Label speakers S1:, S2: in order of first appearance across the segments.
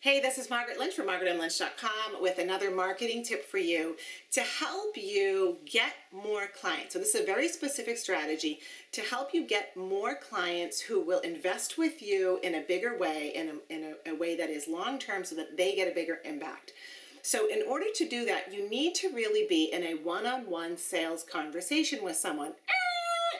S1: Hey, this is Margaret Lynch from margaretandlynch.com with another marketing tip for you to help you get more clients. So this is a very specific strategy to help you get more clients who will invest with you in a bigger way, in a way that is long-term so that they get a bigger impact. So in order to do that, you need to really be in a one-on-one sales conversation with someone.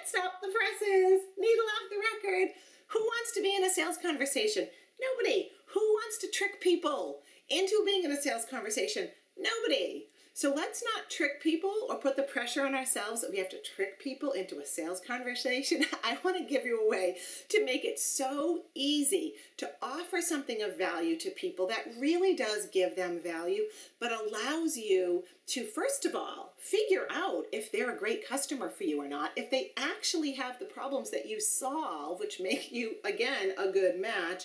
S1: Stop the presses, needle off the record. Who wants to be in a sales conversation? Nobody. Who wants to trick people into being in a sales conversation? Nobody. So let's not trick people or put the pressure on ourselves that we have to trick people into a sales conversation. I want to give you a way to make it so easy to offer something of value to people that really does give them value, but allows you to, first of all, figure out if they're a great customer for you or not, if they actually have the problems that you solve, which make you, again, a good match.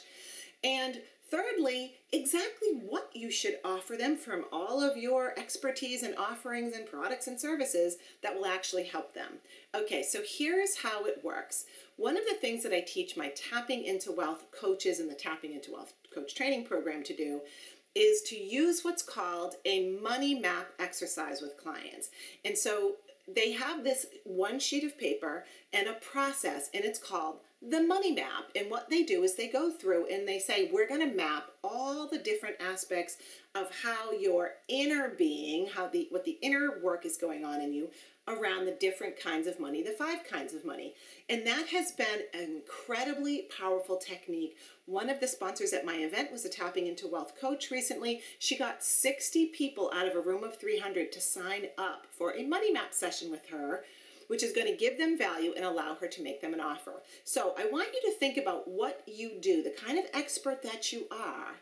S1: And thirdly, exactly what you should offer them from all of your expertise and offerings and products and services that will actually help them. Okay, so here's how it works. One of the things that I teach my Tapping into Wealth coaches in the Tapping into Wealth coach training program to do is to use what's called a money map exercise with clients. And so they have this one sheet of paper and a process, and it's called the money map. And what they do is they go through and they say, we're going to map all the different aspects of how your inner being, what the inner work is going on in you around the different kinds of money, the 5 kinds of money. And that has been an incredibly powerful technique. One of the sponsors at my event was a Tapping into Wealth coach recently. She got 60 people out of a room of 300 to sign up for a money map session with her, which is going to give them value and allow her to make them an offer. So I want you to think about what you do, the kind of expert that you are,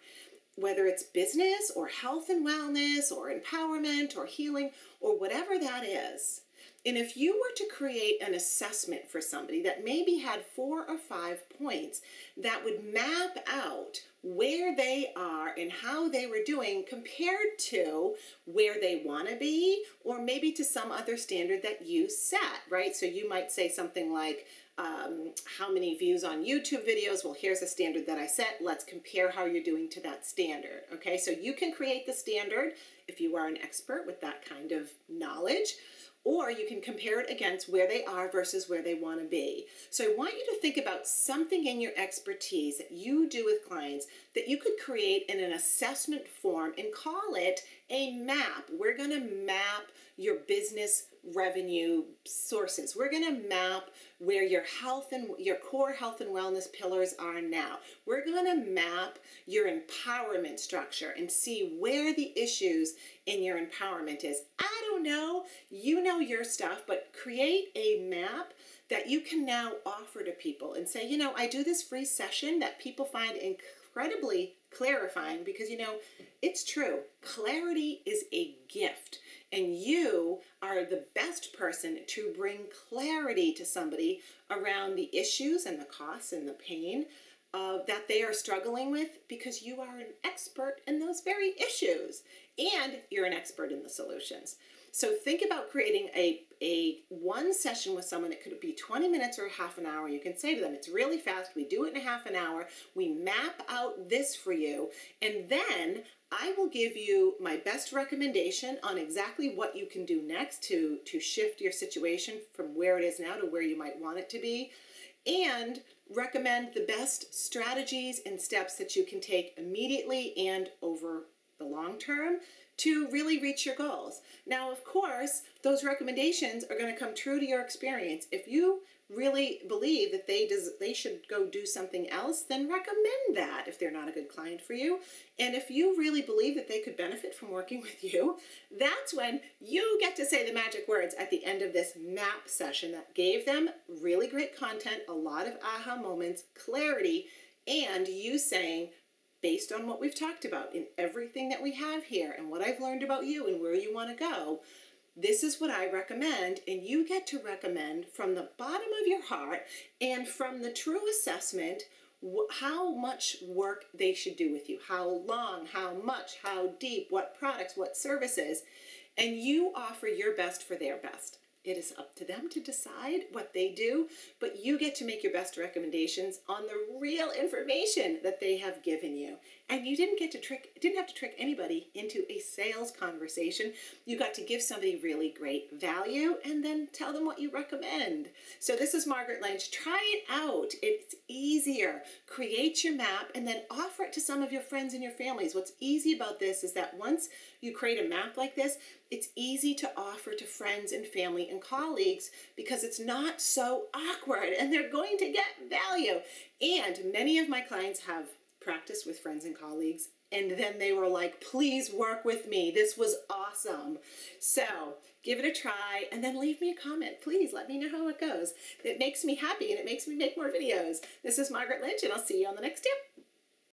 S1: whether it's business or health and wellness or empowerment or healing or whatever that is. And if you were to create an assessment for somebody that maybe had 4 or 5 points that would map out where they are and how they were doing compared to where they want to be, or maybe to some other standard that you set, right? So you might say something like, how many views on YouTube videos? Well, here's a standard that I set. Let's compare how you're doing to that standard. Okay, so you can create the standard if you are an expert with that kind of knowledge, or you can compare it against where they are versus where they want to be. So I want you to think about something in your expertise that you do with clients that you could create in an assessment form and call it a map. We're going to map your business revenue sources. We're going to map where your health and your core health and wellness pillars are now. We're going to map your empowerment structure and see where the issues in your empowerment is. I don't know, you know your stuff, but create a map that you can now offer to people and say, you know, I do this free session that people find incredibly clarifying because, you know, it's true. Clarity is a gift. And you are the best person to bring clarity to somebody around the issues and the costs and the pain that they are struggling with, because you are an expert in those very issues and you're an expert in the solutions. So think about creating a one session with someone. It could be 20 minutes or half an hour. You can say to them, it's really fast. We do it in a half an hour. We map out this for you. And then I will give you my best recommendation on exactly what you can do next to shift your situation from where it is now to where you might want it to be, and recommend the best strategies and steps that you can take immediately and over the long term to really reach your goals. Now, of course, those recommendations are going to come true to your experience. If you really believe that they should go do something else, then recommend that if they're not a good client for you. And if you really believe that they could benefit from working with you, that's when you get to say the magic words at the end of this map session that gave them really great content, a lot of aha moments, clarity, and you saying, based on what we've talked about in everything that we have here and what I've learned about you and where you want to go, this is what I recommend. And you get to recommend from the bottom of your heart and from the true assessment how much work they should do with you, how long, how much, how deep, what products, what services, and you offer your best for their best. It is up to them to decide what they do, but you get to make your best recommendations on the real information that they have given you. and you didn't have to trick anybody into a sales conversation. You got to give somebody really great value and then tell them what you recommend. So this is Margaret Lynch. Try it out. It's easier. Create your map and then offer it to some of your friends and your families. What's easy about this is that once you create a map like this, it's easy to offer to friends and family and colleagues because it's not so awkward and they're going to get value. And many of my clients have practiced with friends and colleagues, and then they were like, please work with me. This was awesome. So give it a try and then leave me a comment. Please let me know how it goes. It makes me happy and it makes me make more videos. This is Margaret Lynch, and I'll see you on the next tip.